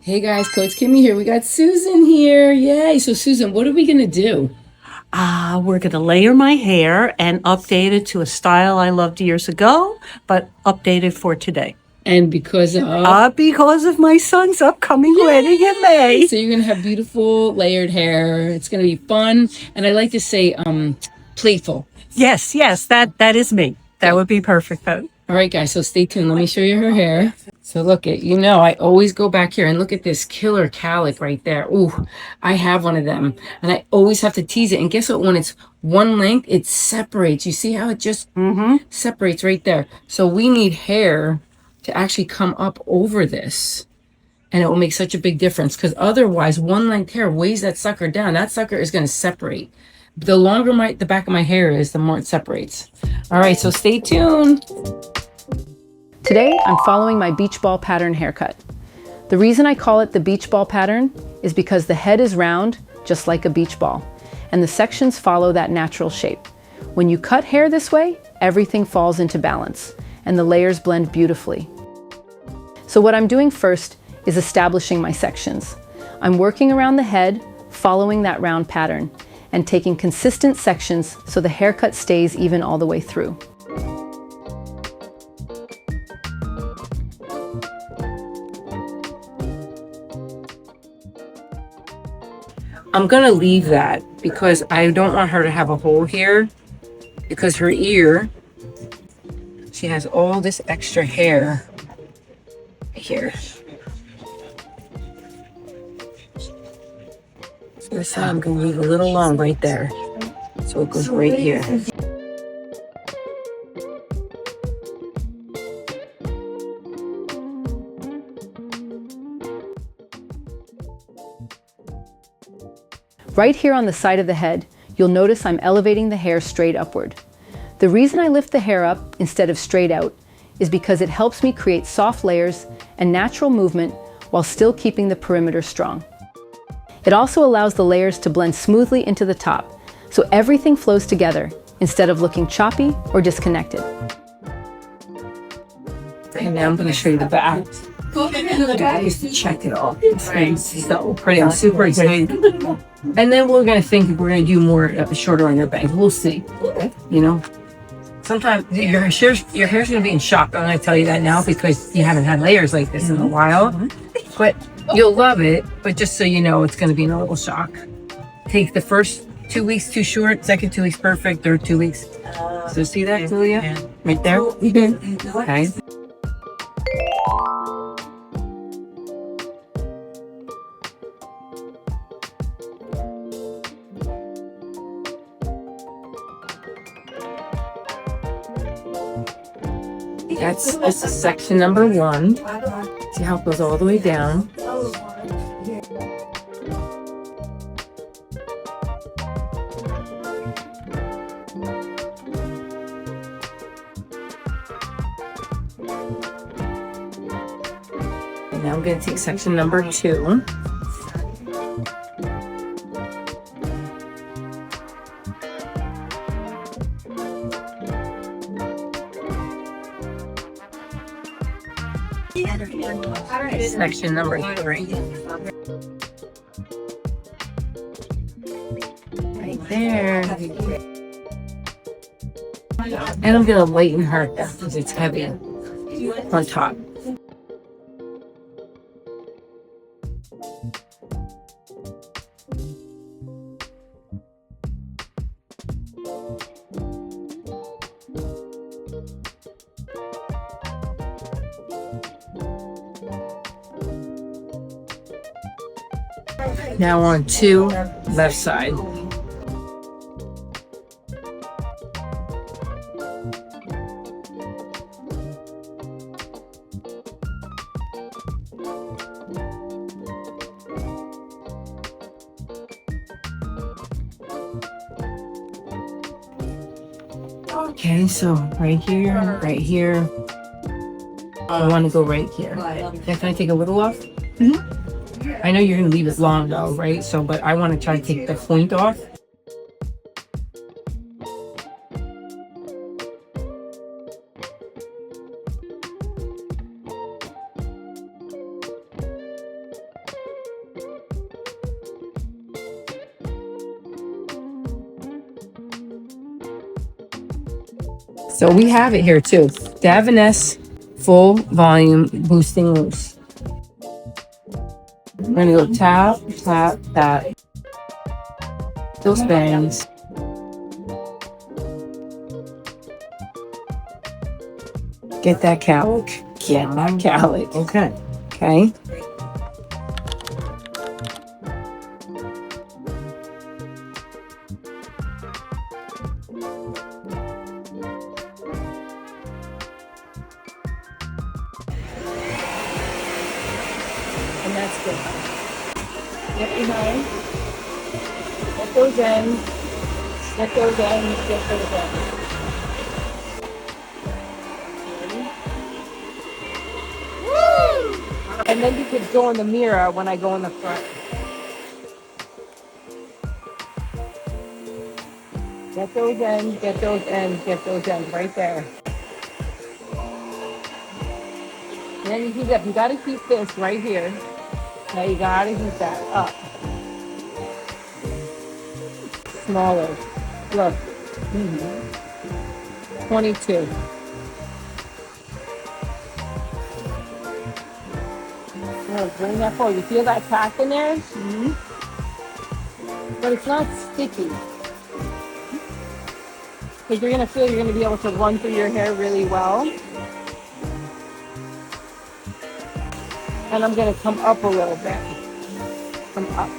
Hey guys, Coach Kimmy here. We got Susan here. Yay. So Susan, what are we going to do? We're going to layer my hair and update it to a style I loved years ago, but updated for today. And because of? Because of my son's upcoming wedding in May. So you're going to have beautiful layered hair. It's going to be fun. And I like to say playful. Yes, that is me. That would be perfect though. All right, guys, so stay tuned. Let me show you her hair. So look at, I always go back here and look at this killer cowlick right there. Ooh, I have one of them. And I always have to tease it. And guess what? When it's one length, it separates. You see how it just separates right there? So we need hair to actually come up over this. And it will make such a big difference. Because otherwise, one length hair weighs that sucker down. That sucker is going to separate. The longer the back of my hair is, the more it separates. All right, so stay tuned. Today, I'm following my beach ball pattern haircut. The reason I call it the beach ball pattern is because the head is round, just like a beach ball, and the sections follow that natural shape. When you cut hair this way, everything falls into balance, and the layers blend beautifully. So what I'm doing first is establishing my sections. I'm working around the head, following that round pattern, and taking consistent sections so the haircut stays even all the way through. I'm going to leave that because I don't want her to have a hole here, because her ear, she has all this extra hair here. So this time I'm going to leave a little long right there. So it goes right here. Right here on the side of the head, you'll notice I'm elevating the hair straight upward. The reason I lift the hair up instead of straight out is because it helps me create soft layers and natural movement while still keeping the perimeter strong. It also allows the layers to blend smoothly into the top, so everything flows together instead of looking choppy or disconnected. And now I'm going to show you the back. Guys, check it out. It's so pretty. I'm super excited. And then we're going to think if we're going to do more shorter on your bangs. We'll see. Sometimes your hair's going to be in shock. I'm going to tell you that now because you haven't had layers like this in a while. But you'll love it. But just so you know, it's going to be in a little shock. Take the first 2 weeks too short, second 2 weeks perfect, third 2 weeks. So see that, Julia? Right there? Okay. This is section number 1. See how it goes all the way down. And now I'm going to take section number 2. Section number 3. Right there. And I'm going to lighten her because it's heavy on top. Now on to left side. Okay, so right here. I want to go right here. Can I take a little off? I know you're going to leave it long though, right? So, but I want to try to take the point off. So we have it here too. The S Full Volume Boosting Loose. We're gonna go tap, tap, tap. Those bangs. Get that cowlick. Get that cowlick. Okay. Okay. And that's good. Get behind. Get those ends. Get those ends. Get those ends. And then you could go in the mirror when I go in the front. Get those ends, get those ends, get those ends right there. And then you heat up. You gotta keep this right here. Now you gotta heat that up. Smaller. Look. 22. Bring that forward. You feel that tack in there? But it's not sticky. Because you're going to feel you're going to be able to run through your hair really well. And I'm going to come up a little bit. Come up.